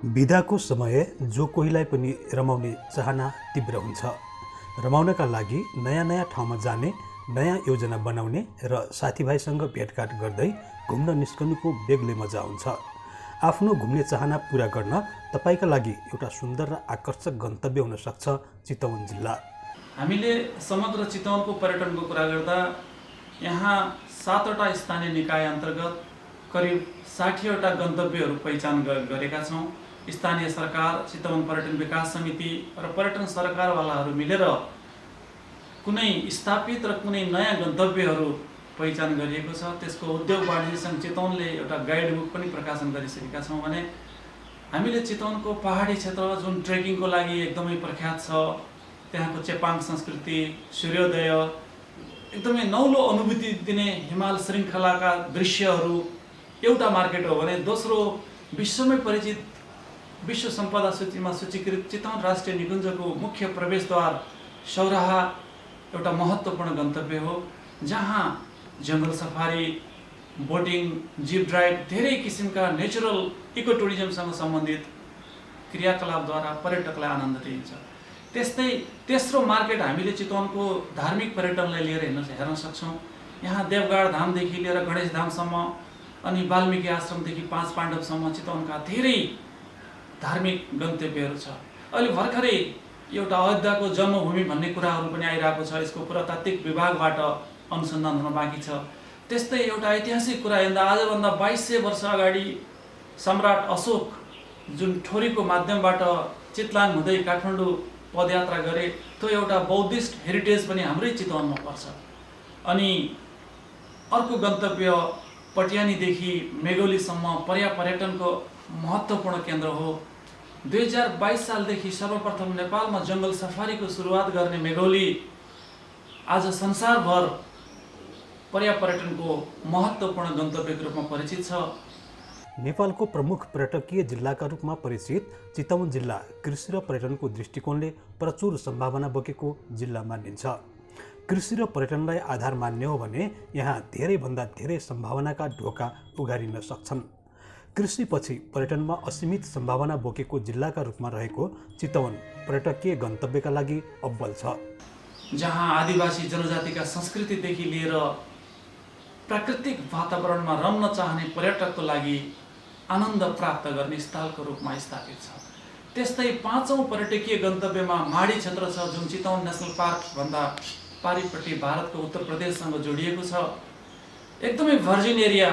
बिदाको समय जो कोहीलाई पनि रमाउने चाहना तीव्र हुन्छ। रमाउनका लागि नयाँ नयाँ ठाउँमा जाने, नयाँ योजना बनाउने र साथीभाइसँग भेटघाट गर्दै घुम्न निस्कनुको बेग्लै मजा हुन्छ। आफ्नो घुम्ने चाहना पूरा गर्न तपाईका लागि एउटा सुन्दर र आकर्षक गन्तव्य हुन सक्छ चितवन जिल्ला। हामीले समग्र चितवनको पर्यटनको कुरा गर्दा यहाँ 7वटा स्थानीय निकाय अन्तर्गत करिब 60वटा गन्तव्यहरू पहिचान गरेका छौँ। स्थानीय सरकार, चितवन पर्यटन विकास समिति र पर्यटन सरकारवालाहरू मिलेर कुनै स्थापित र कुनै नयाँ गन्तव्यहरू पहिचान गरिएको छ। त्यसको उद्योग वाणिज्य सङ्घ चितवनले एउटा गाइड बुक पनि प्रकाशन गरिसकेका छौँ भने हामीले चितवनको पहाडी क्षेत्र जुन ट्रेकिङको लागि एकदमै प्रख्यात छ, त्यहाँको चेपाङ संस्कृति, सूर्योदय, एकदमै नौलो अनुभूति दिने हिमाल श्रृङ्खलाका दृश्यहरू एउटा मार्केट हो भने दोस्रो विश्वमै परिचित विश्व सम्पदा सूचीमा सूचीकृत चितवन राष्ट्रिय निकुञ्जको मुख्य प्रवेशद्वार सौराहा एउटा महत्त्वपूर्ण गन्तव्य हो, जहाँ जङ्गल सफारी, बोटिङ, जिप ड्राइभ, धेरै किसिमका नेचुरल इको टुरिज्मसँग सम्बन्धित क्रियाकलापद्वारा पर्यटकलाई आनन्द दिन्छ। त्यस्तै तेस्रो मार्केट हामीले चितवनको धार्मिक पर्यटनलाई लिएर हेर्न सक्छौँ। यहाँ देवगाड धामदेखि लिएर गणेश धामसम्म अनि वाल्मिकी आश्रमदेखि 5 पाण्डवसम्म चितवनका धेरै धार्मिक गन्तव्यहरू छ। अहिले भर्खरै एउटा अयोध्याको जन्मभूमि भन्ने कुराहरू पनि आइरहेको छ। यसको पुरातात्विक विभागबाट अनुसन्धान हुन बाँकी छ। त्यस्तै एउटा ऐतिहासिक कुरा हेर्दा आजभन्दा 2200 वर्ष अगाडि सम्राट अशोक जुन ठोरीको माध्यमबाट चितलाङ हुँदै काठमाडौँ पदयात्रा गरे, त्यो एउटा बौद्धिस्ट हेरिटेज पनि हाम्रै चितवनमा पर्छ। अनि अर्को गन्तव्य पटियानीदेखि मेघोलीसम्म पर्यटनको महत्त्वपूर्ण केन्द्र हो। 2022 सालदेखि सर्वप्रथम नेपालमा जङ्गल सफारीको सुरुवात गर्ने मेघोली आज संसारभर पर्यटनको महत्त्वपूर्ण गन्तव्यको रूपमा परिचित छ। नेपालको प्रमुख पर्यटकीय जिल्लाका रूपमा परिचित चितवन जिल्ला कृषि र पर्यटनको दृष्टिकोणले प्रचुर सम्भावना बोकेको जिल्ला मानिन्छ। कृषि र पर्यटनलाई आधार मान्ने हो भने यहाँ धेरैभन्दा धेरै सम्भावनाका ढोका उघारिन सक्छन्। कृषिपछि पर्यटनमा असीमित सम्भावना बोकेको जिल्लाका रूपमा रहेको चितवन पर्यटकीय गन्तव्यका लागि अब्बल छ, जहाँ आदिवासी जनजातिका संस्कृतिदेखि लिएर प्राकृतिक वातावरणमा रम्न चाहने पर्यटकको लागि आनन्द प्राप्त गर्ने स्थलको रूपमा स्थापित छ। त्यस्तै 5औं पर्यटकीय गन्तव्यमा माडी क्षेत्र छ, जुन चितवन नेसनल पार्क भन्दा पारिपट्टि भारतको उत्तर प्रदेशसँग जोडिएको छ। एकदमै भर्जिन एरिया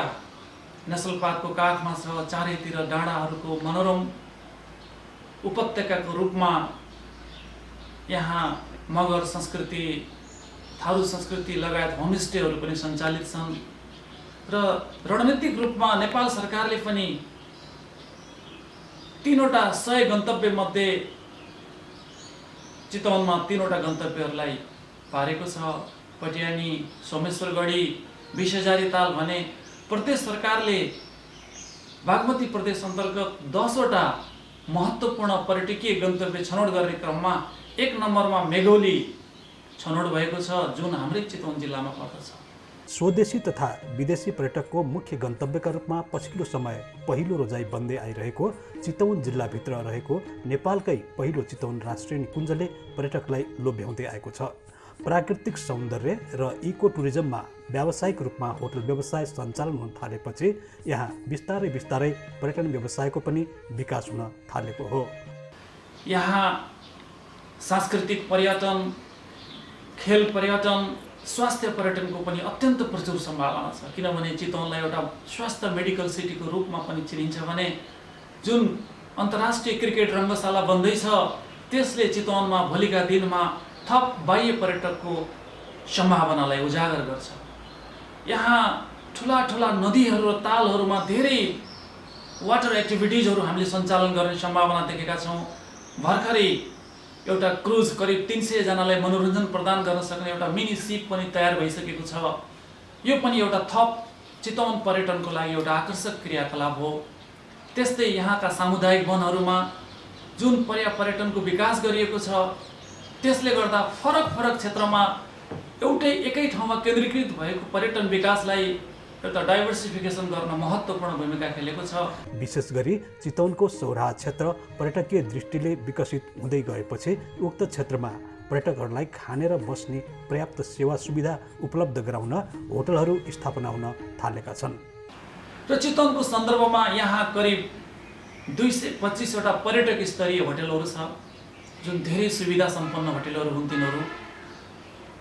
नेसनल पार्कको काखमा छ। चारैतिर डाँडाहरूको मनोरम उपत्यकाको रूपमा यहाँ मगर संस्कृति, थारू संस्कृति लगायत होमस्टेहरू पनि सञ्चालित छन् र रणनीतिक रूपमा नेपाल सरकारले पनि 3वटा 100 गन्तव्य मध्ये चितवनमा 3वटा गन्तव्यहरूलाई पारेको छ। पटियानी, सोमेश्वरगढी, विषहजारी ताल भने प्रदेश सरकारले बागमती प्रदेश अन्तर्गत 10वटा महत्त्वपूर्ण पर्यटकीय गन्तव्य छनौट गर्ने क्रममा 1 नम्बरमा मेघोली छनौट भएको छ, जुन हाम्रै चितवन जिल्लामा पर्दछ। स्वदेशी तथा विदेशी पर्यटकको मुख्य गन्तव्यका रूपमा पछिल्लो समय पहिलो रोजाइ बन्दै आइरहेको चितवन जिल्लाभित्र रहेको नेपालकै पहिलो चितवन राष्ट्रिय निकुञ्जले पर्यटकलाई लोभ्याउँदै आएको छ। प्राकृतिक सौन्दर्य र इको टुरिज्ममा व्यावसायिक रूपमा होटल व्यवसाय सञ्चालन हुन थालेपछि यहाँ बिस्तारै बिस्तारै पर्यटन व्यवसायको पनि विकास हुन थालेको हो। यहाँ सांस्कृतिक पर्यटन, खेल पर्यटन, स्वास्थ्य पर्यटनको पनि अत्यन्त प्रचुर सम्भावना छ। किनभने चितवनलाई एउटा स्वास्थ्य मेडिकल सिटीको रूपमा पनि चिनिन्छ भने जुन अन्तर्राष्ट्रिय क्रिकेट रङ्गशाला बन्दैछ, त्यसले चितवनमा भोलिका दिनमा थप बाह्य पर्यटकको सम्भावनालाई उजागर गर्छ। यहाँ ठुला ठुला नदीहरू र तालहरूमा धेरै वाटर एक्टिभिटिजहरू हामीले सञ्चालन गर्ने सम्भावना देखेका छौँ। भर्खरै एउटा क्रुज करिब 300 जनालाई मनोरञ्जन प्रदान गर्न सक्ने एउटा मिनी सिप पनि तयार भइसकेको छ। यो पनि एउटा थप चितवन पर्यटनको लागि एउटा आकर्षक क्रियाकलाप हो। त्यस्तै यहाँका सामुदायिक वनहरूमा जुन पर्यटनको विकास गरिएको छ, त्यसले गर्दा फरक फरक क्षेत्रमा एकै ठाउँमा केन्द्रीकृत भएको पर्यटन विकासलाई एउटा डाइभर्सिफिकेसन गर्न महत्त्वपूर्ण भूमिका खेलेको छ। विशेष गरी चितवनको सौराहा क्षेत्र पर्यटकीय दृष्टिले विकसित हुँदै गएपछि उक्त क्षेत्रमा पर्यटकहरूलाई खाने र बस्ने पर्याप्त सेवा सुविधा उपलब्ध गराउन होटलहरू स्थापना हुन थालेका छन्। र चितवनको सन्दर्भमा यहाँ करिब 225वटा पर्यटक स्तरीय होटलहरू छ, जुन धेरै सुविधा सम्पन्न होटलहरू हुन् तिनीहरू।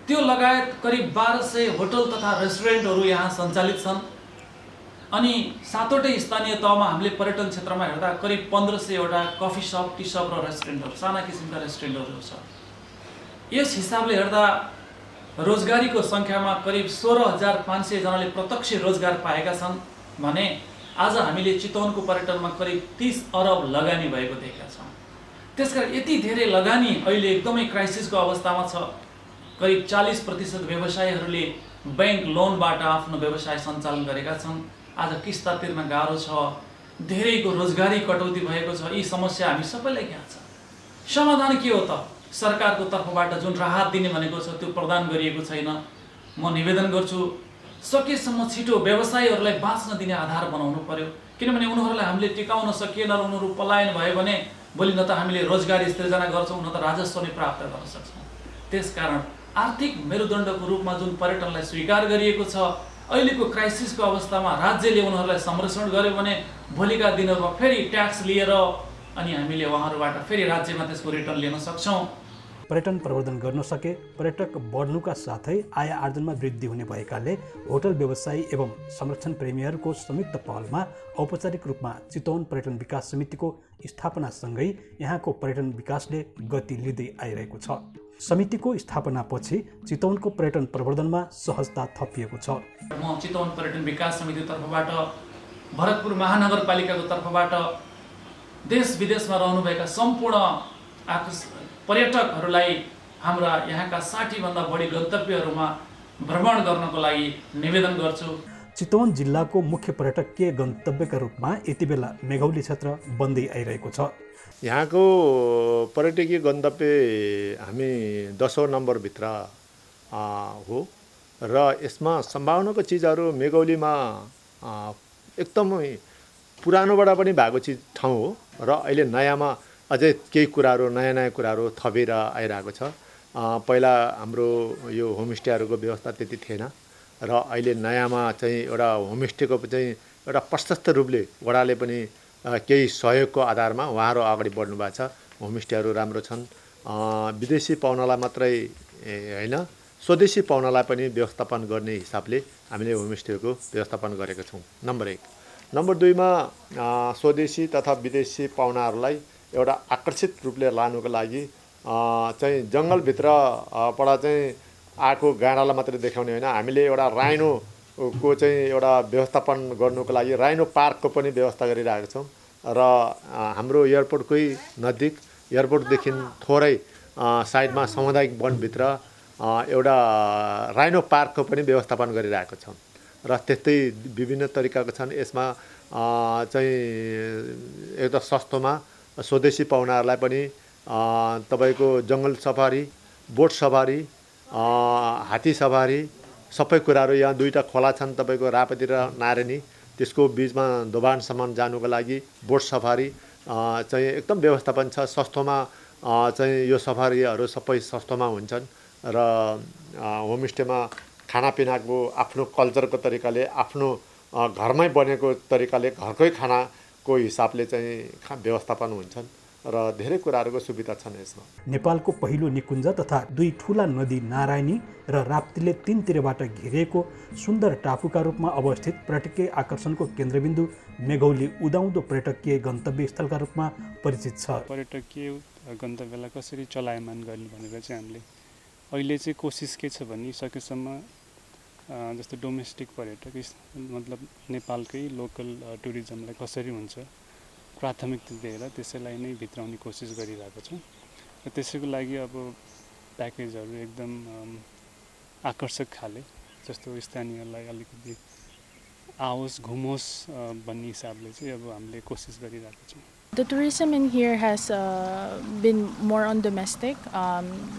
त्यो लगायत करिब 1200 होटल तथा रेस्टुरेन्टहरू यहाँ सञ्चालित छन्। अनि 7वटै स्थानीय तहमा हामीले पर्यटन क्षेत्रमा हेर्दा करिब 1500वटा कफी सप, टी सप र रेस्टुरेन्टहरू, साना किसिमका रेस्टुरेन्टहरू छ। यस हिसाबले हेर्दा रोजगारीको सङ्ख्यामा करिब 16,500 जनाले प्रत्यक्ष रोजगार पाएका छन् भने आज हामीले चितवनको पर्यटनमा करिब 30 अरब लगानी भएको देखेका छौँ। त्यसकारण यति धेरै लगानी अहिले एकदमै क्राइसिसको अवस्थामा छ। करिब 40% व्यवसायीहरूले बैंक लोनबाट आफ्नो व्यवसाय सञ्चालन गरेका छन्। आज किस्ता तिर्न गाह्रो छ, धेरैको रोजगारी कटौती भएको छ। यी समस्या हामी सबैलाई ज्ञात छ। समाधान के हो त? सरकारको तर्फबाट जुन राहत दिने भनेको छ त्यो प्रदान गरिएको छैन। म निवेदन गर्छु सकेसम्म छिटो व्यवसायीहरूलाई बाँच्न दिने आधार बनाउनु पर्यो, किनभने उनीहरूलाई हामीले टिकाउन सकिएन र उनीहरू पलायन भयो भने भोलि न त हामीले रोजगारी सृजना गर्छौँ न त राजस्व नै प्राप्त गर्न सक्छौँ। त्यसकारण आर्थिक मेरुदण्डको रूपमा जुन पर्यटनलाई स्वीकार गरिएको छ, अहिलेको क्राइसिसको अवस्थामा राज्यले उनीहरूलाई संरक्षण गर्यो भने भोलिका दिनहरूमा फेरि ट्याक्स लिएर अनि हामीले उहाँहरूबाट फेरि राज्यमा त्यसको रिटर्न लिन सक्छौँ। पर्यटन प्रवर्धन गर्न सके पर्यटक बढ्नुका साथै आय आर्जनमा वृद्धि हुने भएकाले होटल व्यवसायी एवं संरक्षण प्रेमीहरूको संयुक्त पहलमा औपचारिक रूपमा चितवन पर्यटन विकास समितिको स्थापनासँगै यहाँको पर्यटन विकासले गति लिँदै आइरहेको छ। समितिको स्थापनापछि चितवनको पर्यटन प्रवर्धनमा सहजता थपिएको छ। म चितवन पर्यटन विकास समिति तर्फबाट, भरतपुर महानगरपालिकाको तर्फबाट देश विदेशमा रहनुभएका सम्पूर्ण पर्यटकहरूलाई हाम्रा यहाँका 60 भन्दा बढी गन्तव्यहरूमा भ्रमण गर्नको लागि निवेदन गर्छु। चितवन जिल्लाको मुख्य पर्यटकीय गन्तव्यका रूपमा यति बेला मेघौली क्षेत्र बन्दै आइरहेको छ। यहाँको पर्यटकीय गन्तव्य हामी 10औं नम्बरभित्र हो र यसमा सम्भावनाको चिजहरू मेघौलीमा एकदमै पुरानोबाट पनि भएको चिज ठाउँ हो र अहिले नयाँमा अझै केही कुराहरू नयाँ कुराहरू थपेर आइरहेको छ। पहिला हाम्रो यो होमस्टेहरूको व्यवस्था त्यति थिएन र अहिले नयाँमा चाहिँ एउटा होमस्टेको चाहिँ एउटा प्रशस्त रूपले वडाले पनि केही सहयोगको आधारमा उहाँहरू अगाडि बढ्नु भएको छ। होमस्टेहरू राम्रो छन्। विदेशी पाहुनालाई मात्रै होइन, स्वदेशी पाहुनालाई पनि व्यवस्थापन गर्ने हिसाबले हामीले होमस्टेको व्यवस्थापन गरेका छौँ। नम्बर 1। नम्बर 2मा स्वदेशी तथा विदेशी पाहुनाहरूलाई एउटा आकर्षित रूपले लानुको लागि चाहिँ जङ्गलभित्रबाट चाहिँ आएको गाडालाई मात्रै देखाउने होइन, हामीले एउटा राइनोको चाहिँ एउटा व्यवस्थापन गर्नुको लागि राइनो पार्कको पनि व्यवस्था गरिरहेका छौँ र हाम्रो एयरपोर्टकै नजिक एयरपोर्टदेखि थोरै साइडमा सामुदायिक वनभित्र एउटा राइनो पार्कको पनि व्यवस्थापन गरिरहेको छौँ र त्यस्तै विभिन्न तरिकाको छन्। यसमा चाहिँ एकदम सस्तोमा स्वदेशी पाहुनाहरूलाई पनि तपाईँको जङ्गल सफारी, बोट सफारी, हात्ती सफारी सबै कुराहरू, यहाँ 2टा खोला छन् तपाईँको रापती र नारायणी, त्यसको बिचमा दोभानसम्म जानुको लागि बोट सफारी चाहिँ एकदम व्यवस्थापन छ। सस्तोमा चाहिँ यो सफारीहरू सबै सस्तोमा हुन्छन् र होमस्टेमा खानापिनाको आफ्नो कल्चरको तरिकाले, आफ्नो घरमै बनेको तरिकाले, घरकै खानाको हिसाबले चाहिँ व्यवस्थापन हुन्छन् र धेरै कुराहरूको सुविधा छन् यसमा। नेपालको पहिलो निकुञ्ज तथा 2 ठुला नदी नारायणी र राप्तीले 3 तिरबाट घेरिएको सुन्दर टापुका रूपमा अवस्थित पर्यटकीय आकर्षणको केन्द्रबिन्दु मेघौली उदाउँदो पर्यटकीय गन्तव्य स्थलका रूपमा परिचित छ। पर्यटकीय गन्तव्यलाई कसरी चलायमान गर्ने भनेर चाहिँ हामीले अहिले चाहिँ कोसिस के छ भने सकेसम्म जस्तो डोमेस्टिक पर्यटक मतलब नेपालकै लोकल टुरिज्मलाई कसरी हुन्छ प्राथमिकता दिएर त्यसैलाई नै भित्राउने कोसिस गरिरहेको छौँ र त्यसैको लागि अब प्याकेजहरू एकदम आकर्षक खाले जस्तो स्थानीयलाई अलिकति आओस् घुमोस् भन्ने हिसाबले चाहिँ अब हामीले कोसिस गरिरहेको छौँ। The tourism in here has been more on domestic.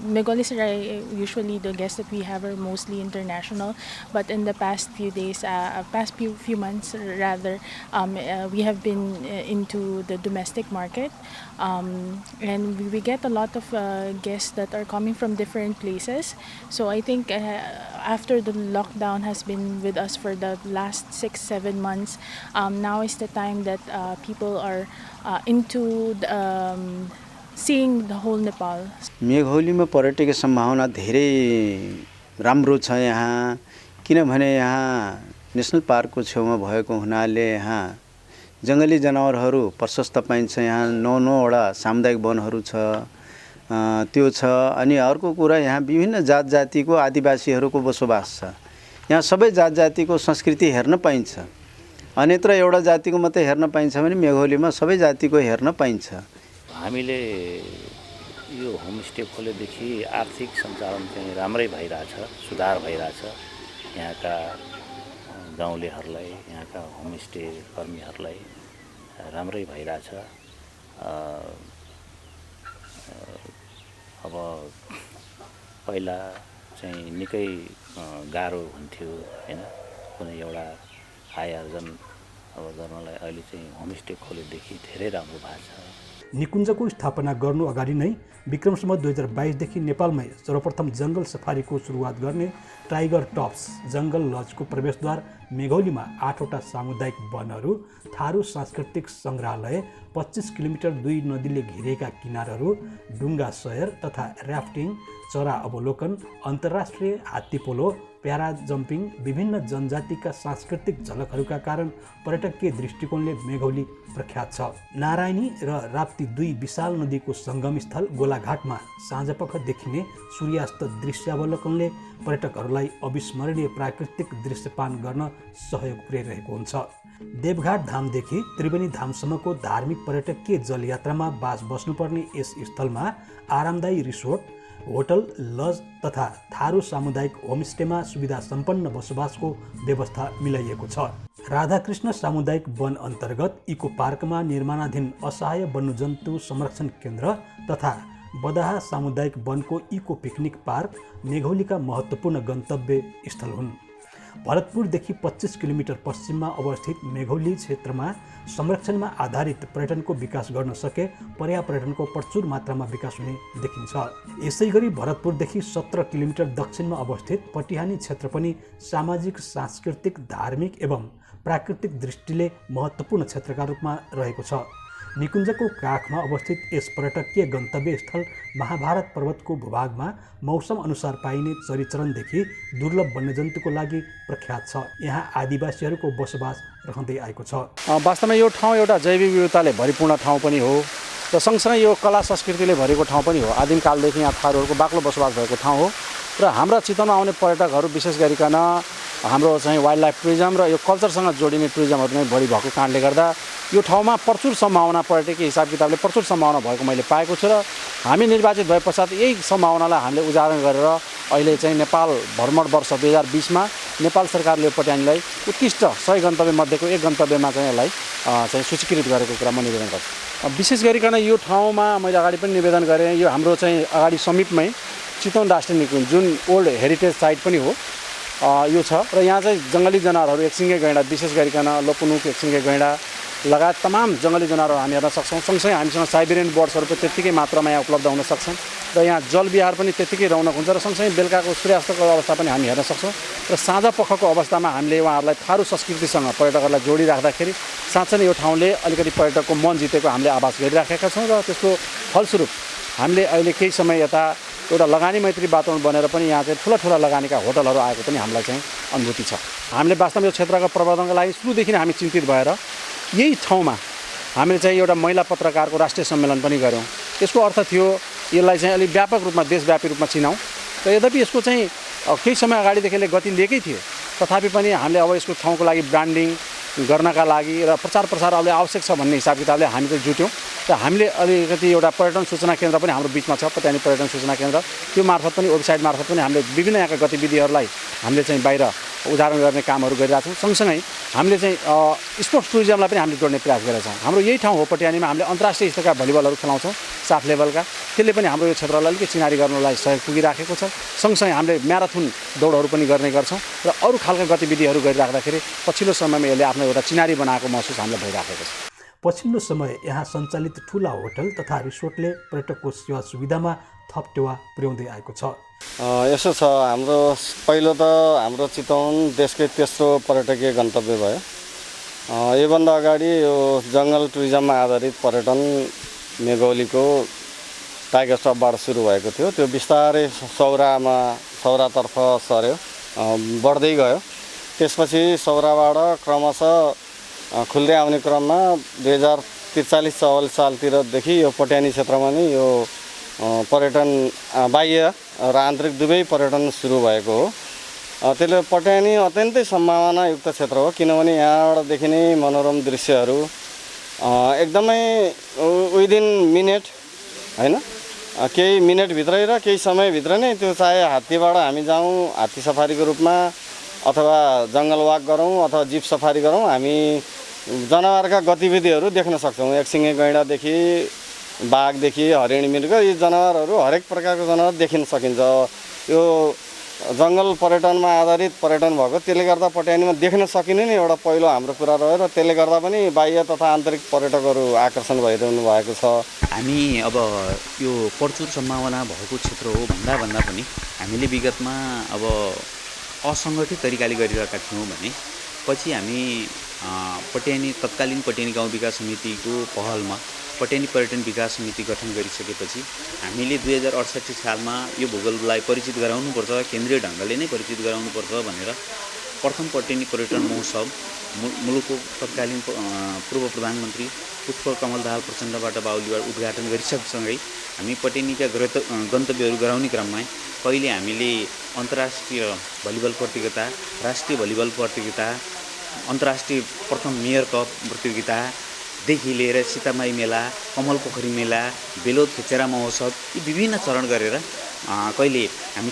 Megoli Serai, usually the guests that we have are mostly international, but in the past few days, few months rather, we have been into the domestic market, and we get a lot of guests that are coming from different places. So I think after the lockdown has been with us for the last 6-7 months, now is the time that people are into seeing the whole Nepal. मेघौलीमा पर्यटकीय सम्भावना धेरै राम्रो छ यहाँ, किनभने यहाँ national पार्कको छेउमा भएको हुनाले यहाँ जङ्गली जनावरहरू प्रशस्त पाइन्छ। यहाँ 9वटा सामुदायिक वनहरू छ, त्यो छ। अनि अर्को कुरा यहाँ विभिन्न जात जातिको आदिवासीहरूको बसोबास छ। यहाँ सबै जात जातिको संस्कृति हेर्न पाइन्छ। अन्यत्र एउटा जातिको मात्रै हेर्न पाइन्छ भने मेघौलीमा सबै जातिको हेर्न पाइन्छ। हामीले यो होमस्टे खोलेदेखि आर्थिक सञ्चालन चाहिँ राम्रै भइरहेछ, सुधार भइरहेछ। यहाँका गाउँलेहरूलाई, यहाँका होमस्टे कर्मीहरूलाई राम्रै भइरहेछ। अब पहिला चाहिँ निकै गाह्रो हुन्थ्यो हैन, कुनै एउटा आय आर्जन अब गर्नलाई। अहिले चाहिँ होमस्टे खोलेदेखि धेरै राम्रो भएको छ। निकुञ्जको स्थापना गर्नु अगाडि नै विक्रम सम्वत 2022 देखि नेपालमै सर्वप्रथम जङ्गल सफारीको सुरुवात गर्ने टाइगर टप्स जङ्गल लजको प्रवेशद्वार मेघौलीमा 8वटा सामुदायिक वनहरू, थारू सांस्कृतिक सङ्ग्रहालय, 25 किलोमिटर 2 नदीले घेरिएका किनारहरू, डुङ्गा सयर तथा र्याफ्टिङ, चरा अवलोकन, अन्तर्राष्ट्रिय हात्ती पोलो, प्यारा जम्पिङ, विभिन्न जनजातिका सांस्कृतिक झलकहरूका कारण पर्यटकीय दृष्टिकोणले मेघौली प्रख्यात छ। नारायणी र राप्ती 2 विशाल नदीको सङ्गम स्थल गोलाघाटमा साँझपख देखिने सूर्यास्त दृश्यावलोकनले पर्यटकहरूलाई अविस्मरणीय प्राकृतिक दृश्यपान गर्न सहयोग पुर्याइरहेको हुन्छ। देवघाट धामदेखि त्रिवेणी धामसम्मको धार्मिक पर्यटकीय जलयात्रामा बास बस्नुपर्ने यस स्थलमा आरामदायी रिसोर्ट, होटल, लज तथा थारू सामुदायिक होमस्टेमा सुविधा सम्पन्न बसोबासको व्यवस्था मिलाइएको छ। राधाकृष्ण सामुदायिक वन अन्तर्गत इको पार्कमा निर्माणाधीन असहाय वन्यजन्तु संरक्षण केन्द्र तथा बदाहा सामुदायिक वनको इको पिकनिक पार्क मेघौलीका महत्त्वपूर्ण गन्तव्य स्थल हुन्। भरतपुरदेखि 25 किलोमिटर पश्चिममा अवस्थित मेघौली क्षेत्रमा संरक्षणमा आधारित पर्यटनको विकास गर्न सके पर्यापर्यटनको प्रचुर मात्रामा विकास हुने देखिन्छ। यसैगरी भरतपुरदेखि 17 किलोमिटर दक्षिणमा अवस्थित पटिहानी क्षेत्र पनि सामाजिक, सांस्कृतिक, धार्मिक एवं प्राकृतिक दृष्टिले महत्त्वपूर्ण क्षेत्रका रूपमा रहेको छ। निकुञ्जको काखमा अवस्थित यस पर्यटकीय गन्तव्य स्थल महाभारत पर्वतको भूभागमा मौसम अनुसार पाइने चरीचरणदेखि दुर्लभ वन्यजन्तुको लागि प्रख्यात छ। यहाँ आदिवासीहरूको बसोबास रहँदै आएको छ। वास्तवमा यो ठाउँ एउटा जैविक विविधताले भरिपूर्ण ठाउँ पनि हो र सँगसँगै यो कला संस्कृतिले भरेको ठाउँ पनि हो। आदिमकालदेखि यहाँ थारूहरूको बाक्लो बसोबास भएको ठाउँ हो र हाम्रा चितवनमा आउने पर्यटकहरू विशेष गरिकन हाम्रो चाहिँ वाइल्ड लाइफ टुरिज्म र यो कल्चरसँग जोडिने टुरिज्महरू नै बढी भएको कारणले गर्दा यो ठाउँमा प्रचुर सम्भावना, पर्यटकीय हिसाब किताबले प्रचुर सम्भावना भएको मैले पाएको छु र हामी निर्वाचित भए पश्चात यही सम्भावनालाई हामीले उजागर गरेर अहिले चाहिँ नेपाल भ्रमण वर्ष 2020मा नेपाल सरकारले पटिहानीलाई उत्कृष्ट 100 गन्तव्य मध्येको एक गन्तव्यमा चाहिँ यसलाई चाहिँ सूचीकृत गरेको कुरा म निवेदन गर्छु। विशेष गरिकन यो ठाउँमा मैले अगाडि पनि निवेदन गरेँ, यो हाम्रो चाहिँ अगाडि समीपमै चितवन राष्ट्रिय निकुञ्ज जुन ओल्ड हेरिटेज साइट पनि हो यो छ र यहाँ चाहिँ जङ्गली जनावरहरू, एकसिङे गैँडा, विशेष गरिकन लोपुनुक, एकसिङे गैँडा लगायत तमाम जङ्गली जनावरहरू हामी हेर्न सक्छौँ। सँगसँगै हामीसँग साइबेरियन बर्ड्सहरू पनि त्यत्तिकै मात्रामा यहाँ उपलब्ध हुन सक्छन् र यहाँ जलविहार पनि त्यत्तिकै रौनक हुन्छ र सँगसँगै बेलुकाको सूर्यास्तको अवस्था पनि हामी हेर्न सक्छौँ र साँझ पखको अवस्थामा हामीले उहाँहरूलाई थारू संस्कृतिसँग पर्यटकहरूलाई जोडिराख्दाखेरि साँच्चै नै यो ठाउँले अलिकति पर्यटकको मन जितेको हामीले आभास गरिराखेका छौँ र त्यसको फलस्वरूप हामीले अहिले केही समय यता एउटा लगानी मैत्री वातावरण बनेर पनि यहाँ चाहिँ ठुला लगानीका होटलहरू आएको पनि हामीलाई चाहिँ अनुभूति छ। हामीले वास्तवमा यो क्षेत्रको प्रवर्धनको लागि सुरुदेखि नै हामी चिन्तित भएर यही ठाउँमा हामीले चाहिँ एउटा महिला पत्रकारको राष्ट्रिय सम्मेलन पनि गऱ्यौँ। यसको अर्थ थियो यसलाई चाहिँ अलिक व्यापक रूपमा, देशव्यापी रूपमा चिनाउँ र यद्यपि यसको चाहिँ केही समय अगाडिदेखि गति लिएकै थियो, तथापि पनि हामीले अब यसको ठाउँको लागि ब्रान्डिङ गर्नका लागि र प्रचार प्रसार अहिले आवश्यक छ भन्ने हिसाब किताबले हामी चाहिँ जुट्यौँ र हामीले अलिकति एउटा पर्यटन सूचना केन्द्र पनि हाम्रो बिचमा छ, पट्यानी पर्यटन सूचना केन्द्र। त्यो मार्फत पनि वेबसाइट मार्फत पनि हामीले विभिन्न यहाँका गतिविधिहरूलाई हामीले चाहिँ बाहिर उदाहरण गर्ने कामहरू गरिरहेछौँ। सँगसँगै हामीले चाहिँ स्पोर्ट्स टुरिज्मलाई पनि हामीले जोड्ने प्रयास गरेका छौँ। हाम्रो यही ठाउँ हो पटियानीमा, हामीले अन्तर्राष्ट्रिय स्तरका भलिबलहरू खेलाउँछौँ साफ लेभलका, त्यसले पनि हाम्रो यो क्षेत्रलाई अलिकति चिनारी गर्नलाई सहयोग पुगिराखेको छ। सँगसँगै हामीले म्याराथन दौडहरू पनि गर्ने गर्छौँ र अरू खालका गतिविधिहरू गरिराख्दाखेरि पछिल्लो समयमा यसले आफ्नो एउटा चिनारी बनाएको महसुस हामीलाई भइराखेको छ। पछिल्लो समय यहाँ सञ्चालित ठुला होटल तथा रिसोर्टले पर्यटकको सेवा सुविधामा थप टेवा पुर्याउँदै आएको छ। यसो छ, हाम्रो पहिलो त हाम्रो चितवन देशकै तेस्रो पर्यटकीय गन्तव्य भयो। योभन्दा अगाडि यो जङ्गल टुरिज्ममा आधारित पर्यटन मेघौलीको टाइगर स्टपबाट सुरु भएको थियो। त्यो बिस्तारै सौरातर्फ सर्यो, बढ्दै गयो। त्यसपछि सौराबाट क्रमशः खुल्दै आउने क्रममा 2043-44 सालतिरदेखि यो पटियानी क्षेत्रमा नै यो पर्यटन बाह्य र आन्तरिक दुवै पर्यटन सुरु भएको हो। त्यसले पटियानी अत्यन्तै सम्भावनायुक्त क्षेत्र हो, किनभने यहाँबाट देखिने मनोरम दृश्यहरू एकदमै विदिन मिनेट होइन, केही मिनेटभित्रै र केही समयभित्र नै त्यो चाहे हात्तीबाट हामी जाउँ हात्ती सफारीको रूपमा, अथवा जङ्गल वाक गरौँ अथवा जिप सफारी गरौँ, हामी जनावरका गतिविधिहरू देख्न सक्छौँ। एकसिङे गैँडादेखि बाघदेखि हरिण मृग, यी जनावरहरू हरेक प्रकारको जनावर देखिन सकिन्छ। यो जङ्गल पर्यटनमा आधारित पर्यटन भएको, त्यसले गर्दा पटियानीमा देख्न सकिने नै एउटा पहिलो हाम्रो कुरा रह्यो र त्यसले गर्दा पनि बाह्य तथा आन्तरिक पर्यटकहरू आकर्षण भइरहनु भएको छ। हामी अब यो प्रचुर सम्भावना भएको क्षेत्र हो भन्दा पनि हामीले विगतमा अब असङ्गठित तरिकाले गरिरहेका थियौँ भने पछि हामी तत्कालीन पटियानी गाउँ विकास समितिको पहलमा पटियानी पर्यटन विकास समिति गठन गरिसकेपछि हामीले 2068 सालमा यो भूगोललाई परिचित गराउनुपर्छ, केन्द्रीय ढङ्गले नै परिचित गराउनुपर्छ भनेर प्रथम पटियानी पर्यटन महोत्सव मुलुकको तत्कालीन पूर्व प्रधानमन्त्री पुष्पकमल दाहाल प्रचण्डबाट बाहुलीबाट उद्घाटन गरिसकेसँगै हामी पटियानीका गन्तव्यहरू गराउने क्रममा पहिले हामीले अन्तर्राष्ट्रिय भलिबल प्रतियोगिता, राष्ट्रिय भलिबल प्रतियोगिता, अन्तर्राष्ट्रिय प्रथम मेयर कप प्रतियोगितादेखि लिएर सीतामाई मेला, कमल पोखरी मेला, बेलोद खेचेरा महोत्सव, यी विभिन्न चरण गरेर कहिले हामी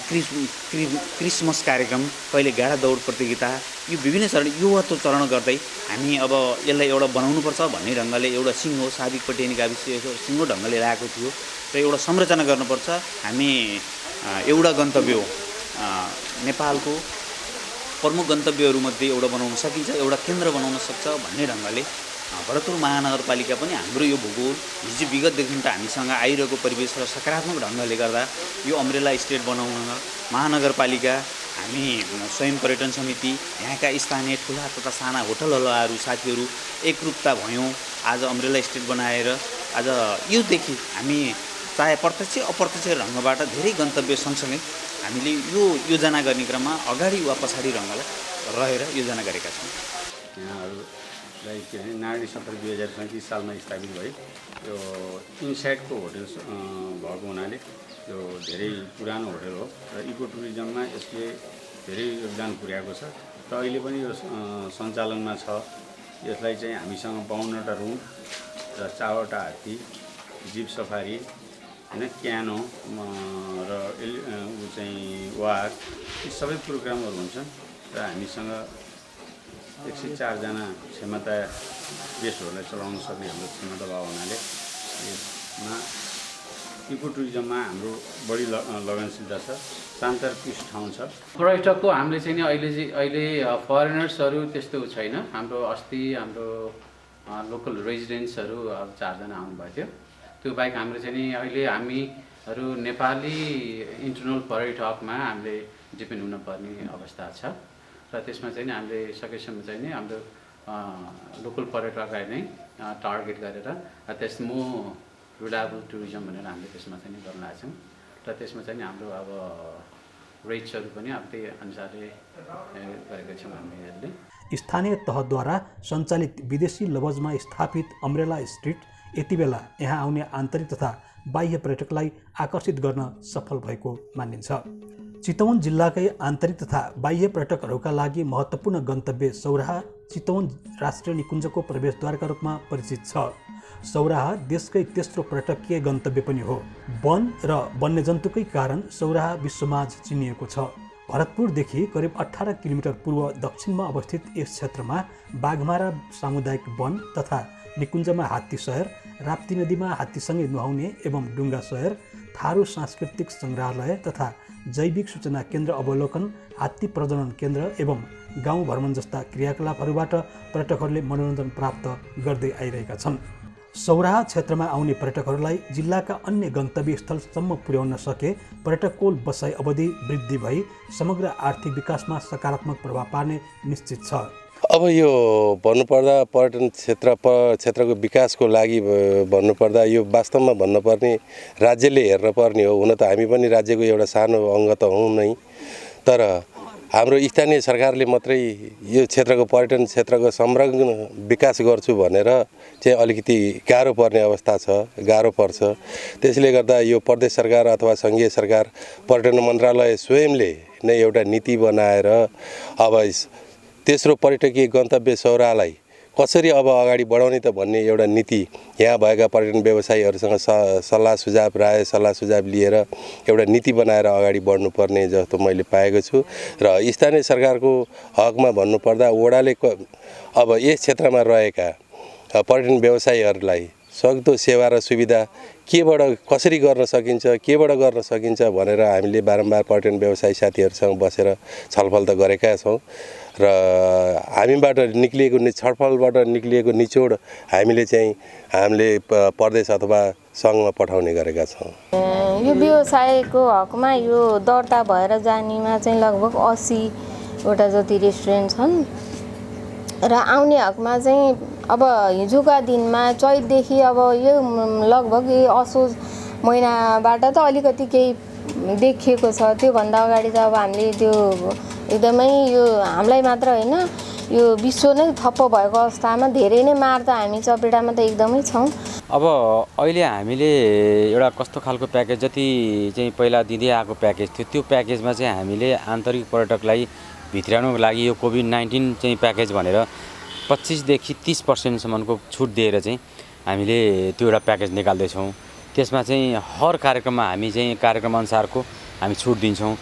क्रिसमस कार्यक्रम, कहिले गाडा दौड प्रतियोगिता, यो विभिन्न चरण चरण गर्दै हामी अब यसलाई एउटा बनाउनुपर्छ भन्ने ढङ्गले एउटा सिङ्गो साबिक पटियानी गाविस सिङ्गो ढङ्गले ल्याएको थियो र एउटा संरचना गर्नुपर्छ। हामी एउटा गन्तव्य हो, नेपालको प्रमुख गन्तव्यहरूमध्ये एउटा बनाउन सकिन्छ, एउटा केन्द्र बनाउन सक्छ भन्ने ढङ्गले भरतपुर महानगरपालिका पनि हाम्रो यो भूगोल हिजो विगतदेखि त हामीसँग आइरहेको परिवेश र सकारात्मक ढङ्गले गर्दा यो अम्ब्रेला स्टेट बनाउन महानगरपालिका, हामी स्वयं पर्यटन समिति, यहाँका स्थानीय ठुला तथा साना होटलवालाहरू साथीहरू एकरूपता भयौँ। आज अम्ब्रेला स्टेट बनाएर आज योदेखि हामी चाहे प्रत्यक्ष अप्रत्यक्ष ढङ्गबाट धेरै गन्तव्य सँगसँगै हामीले यो योजना गर्ने क्रममा अगाडि वा पछाडि ढङ्गलाई रहेर योजना गरेका छौँ। यहाँहरूलाई के भने नागरिक सत्र 2035 सालमा स्थापित भयो। यो इनसाइडको होटल भएको हुनाले यो धेरै पुरानो होटल हो र इको टुरिज्ममा यसले धेरै योगदान पुर्याएको छ र अहिले पनि यो सञ्चालनमा छ। यसलाई चाहिँ हामीसँग 52वटा रुम र 4वटा हात्ती, जिप सफारी होइन, क्यानो र ऊ चाहिँ वाक, यी सबै प्रोग्रामहरू हुन्छन् र हामीसँग 104 जना क्षमता गेस्टहरूलाई चलाउन सक्ने हाम्रो क्षमता भएको हुनाले यसमा इको टुरिज्ममा हाम्रो बढी लगनशीलता छ। शान्तरपिस ठाउँ छ। पर्यटकको हामीले चाहिँ अहिले फरेनर्सहरू त्यस्तो छैन। हाम्रो अस्ति हाम्रो लोकल रेजिडेन्ट्सहरू अब 4 जना आउनुभएको थियो। त्यो बाहेक हाम्रो चाहिँ अहिले हामीहरू नेपाली इन्टरनल पर्यटकमा हामीले डिपेन्ड हुनुपर्ने अवस्था छ र त्यसमा चाहिँ हामीले सकेसम्म चाहिँ नि हाम्रो लोकल पर्यटकलाई नै टार्गेट गरेर त्यसमा रिलायबल टुरिज्म भनेर हामीले त्यसमा चाहिँ गर्न लागेछौँ र त्यसमा चाहिँ हाम्रो अब रेट्सहरू पनि अब त्यही अनुसारले गरेका छौँ हामीले। स्थानीय तहद्वारा सञ्चालित विदेशी लवजमा स्थापित अम्ब्रेला स्ट्रिट यति बेला यहाँ आउने आन्तरिक तथा बाह्य पर्यटकलाई आकर्षित गर्न सफल भएको मानिन्छ। चितवन जिल्लाकै आन्तरिक तथा बाह्य पर्यटकहरूका लागि महत्त्वपूर्ण गन्तव्य सौराहा चितवन राष्ट्रिय निकुञ्जको प्रवेशद्वारका रूपमा परिचित छ। सौराहा देशकै तेस्रो पर्यटकीय गन्तव्य पनि हो। वन र वन्यजन्तुकै कारण सौराहा विश्वमाझ चिनिएको छ। भरतपुरदेखि करिब 18 किलोमिटर पूर्व दक्षिणमा अवस्थित यस क्षेत्रमा बाघमारा सामुदायिक वन तथा निकुञ्जमा हात्ती सहर, राप्ती नदीमा हात्तीसँगै नुहाउने एवं डुङ्गा सहर, थारू सांस्कृतिक सङ्ग्रहालय तथा जैविक सूचना केन्द्र अवलोकन, हात्ती प्रजनन केन्द्र एवं गाउँ भ्रमण जस्ता क्रियाकलापहरूबाट पर्यटकहरूले मनोरञ्जन प्राप्त गर्दै आइरहेका छन्। सौराहा क्षेत्रमा आउने पर्यटकहरूलाई जिल्लाका अन्य गन्तव्य स्थलसम्म पुर्याउन सके पर्यटककोल बसाइ अवधि वृद्धि भई समग्र आर्थिक विकासमा सकारात्मक प्रभाव पार्ने निश्चित छ। अब यो भन्नुपर्दा पर्यटन क्षेत्रको विकासको लागि भन्नुपर्दा यो वास्तवमा भन्नुपर्ने राज्यले हेर्न पर्ने हो। हुन त हामी पनि राज्यको एउटा सानो अङ्ग त हौँ नै, तर हाम्रो स्थानीय सरकारले मात्रै यो क्षेत्रको पर्यटन क्षेत्रको समग्र विकास गर्छु भनेर चाहिँ अलिकति गाह्रो पर्ने अवस्था छ, गाह्रो पर्छ। त्यसले गर्दा यो प्रदेश सरकार अथवा सङ्घीय सरकार पर्यटन मन्त्रालय स्वयंले नै एउटा नीति बनाएर अब तेस्रो पर्यटकीय गन्तव्य सौराहालाई कसरी अब अगाडि बढाउने त भन्ने एउटा नीति यहाँ भएका पर्यटन व्यवसायीहरूसँग सल्लाह सुझाव लिएर एउटा नीति बनाएर अगाडि बढ्नुपर्ने जस्तो मैले पाएको छु। र स्थानीय सरकारको हकमा भन्नुपर्दा वडाले अब यस क्षेत्रमा रहेका पर्यटन व्यवसायीहरूलाई सक्दो सेवा र सुविधा केबाट कसरी गर्न सकिन्छ भनेर हामीले बारम्बार पर्यटन व्यवसायी साथीहरूसँग बसेर छलफल त गरेका छौँ र हामीबाट निक्लिएको छलफलबाट निक्लिएको निचोड हामीले प्रदेश अथवा सङ्घमा पठाउने गरेका छौँ। यो व्यवसायको हकमा यो दर्ता भएर जानेमा चाहिँ लगभग 80वटा जति रेस्टुरेन्ट छन् र आउने हकमा चाहिँ अब हिजोका दिनमा चैतदेखि अब यो लगभग असोज महिनाबाट त अलिकति केही देखिएको छ। त्योभन्दा अगाडि त अब हामीले त्यो एकदमै यो हामीलाई मात्र होइन यो विश्व नै ठप्प भएको अवस्थामा धेरै नै मार त हामी चपेटामा त एकदमै छौँ। अब अहिले हामीले एउटा कस्तो खालको प्याकेज जति चाहिँ पहिला दिँदै आएको प्याकेज थियो त्यो प्याकेजमा चाहिँ हामीले आन्तरिक पर्यटकलाई भित्राउनुको लागि यो कोभिड-19 चाहिँ प्याकेज भनेर 25देखि 30% छुट दिएर चाहिँ हामीले त्यो एउटा प्याकेज निकाल्दैछौँ। त्यसमा चाहिँ हर कार्यक्रममा हामी चाहिँ कार्यक्रमअनुसारको हामी छुट दिन्छौँ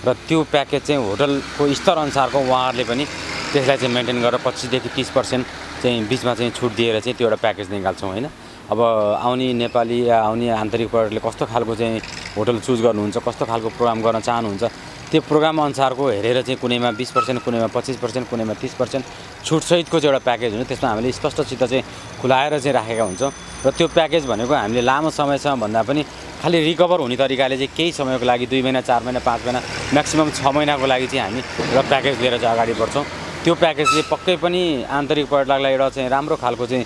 र त्यो प्याकेज चाहिँ होटलको स्तरअनुसारको उहाँहरूले पनि त्यसलाई चाहिँ मेन्टेन गरेर 25देखि 30% चाहिँ बिचमा चाहिँ छुट दिएर चाहिँ त्यो एउटा प्याकेज निकाल्छौँ होइन। अब आउने नेपाली या आउने आन्तरिक पर्यटकले कस्तो खालको चाहिँ होटल चुज गर्नुहुन्छ, कस्तो खालको प्रोग्राम गर्न चाहनुहुन्छ त्यो प्रोग्राम अनुसारको हेरेर चाहिँ कुनैमा 20%, कुनैमा 25%, कुनैमा 30% छुटसहितको चाहिँ एउटा प्याकेज हुन्छ। त्यसमा हामीले स्पष्टसित चाहिँ खुलाएर चाहिँ राखेका हुन्छौँ र त्यो प्याकेज भनेको हामीले लामो समयसम्म भन्दा पनि खालि रिकभर हुने तरिकाले चाहिँ केही समयको लागि 2 महिना, 4 महिना, 5 महिना, म्याक्सिमम 6 महिनाको लागि चाहिँ हामी एउटा प्याकेज लिएर चाहिँ अगाडि बढ्छौँ। त्यो प्याकेजले पक्कै पनि आन्तरिक पर्यटकलाई एउटा चाहिँ राम्रो खालको चाहिँ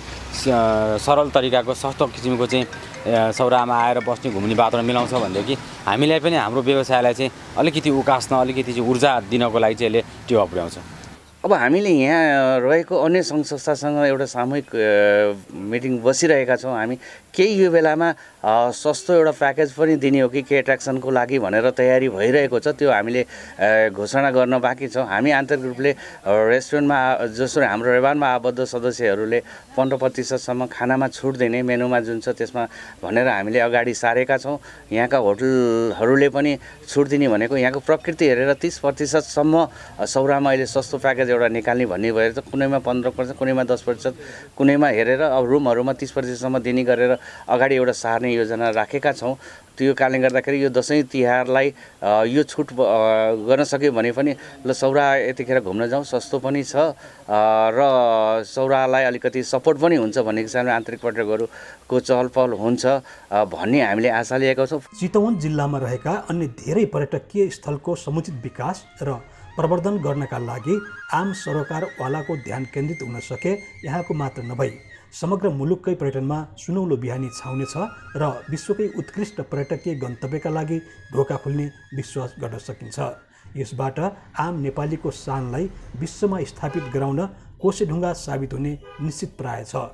सरल तरिकाको सस्तो किसिमको चाहिँ सौराहामा आएर बस्ने घुम्ने वातावरण मिलाउँछ भनेदेखि हामीलाई पनि हाम्रो व्यवसायलाई चाहिँ अलिकति उकास्न, अलिकति चाहिँ ऊर्जा दिनको लागि चाहिँ यसले टेवा पुर्याउँछ। अब हामीले यहाँ रहेको अन्य सङ्घ संस्थासँग एउटा सामूहिक मिटिङ बसिरहेका छौँ। हामी केही यो बेलामा सस्तो एउटा प्याकेज पनि दिने हो कि के एट्र्याक्सनको लागि भनेर तयारी भइरहेको छ। त्यो हामीले घोषणा गर्न बाँकी छौँ। हामी आन्तरिक रूपले रेस्टुरेन्टमा जसरी हाम्रो रेवानमा आबद्ध सदस्यहरूले 15% खानामा छुट दिने मेनुमा जुन छ त्यसमा भनेर हामीले अगाडि सारेका छौँ। यहाँका होटलहरूले पनि छुट दिने भनेको यहाँको प्रकृति हेरेर 30% सौराहामा अहिले सस्तो प्याकेज एउटा निकाल्ने भन्ने भएर त कुनैमा 15%, कुनैमा 10%, कुनैमा हेरेर अब रुमहरूमा 30% दिने गरेर अगाडि एउटा सार्ने योजना राखेका छौँ। त्यो कारणले गर्दाखेरि यो दसैँ तिहारलाई यो छुट गर्न सक्यो भने पनि ल सौराहा यतिखेर घुम्न जाउँ, सस्तो पनि छ र सौराहालाई अलिकति सपोर्ट पनि हुन्छ भन्ने हिसाबले आन्तरिक पर्यटकहरूको चहल पहल हुन्छ भन्ने हामीले आशा लिएका छौँ। चितवन जिल्लामा रहेका अन्य धेरै पर्यटकीय स्थलको समुचित विकास र प्रवर्धन गर्नका लागि आम सरोकारवालाको ध्यान केन्द्रित हुन सके यहाँको मात्र नभई समग्र मुलुककै पर्यटनमा सुनौलो बिहानी छाउनेछ र विश्वकै उत्कृष्ट पर्यटकीय गन्तव्यका लागि ढोका खुल्ने विश्वास गर्न सकिन्छ। यसबाट आम नेपालीको शानलाई विश्वमा स्थापित गराउन कोसेढुङ्गा साबित हुने निश्चित प्राय छ।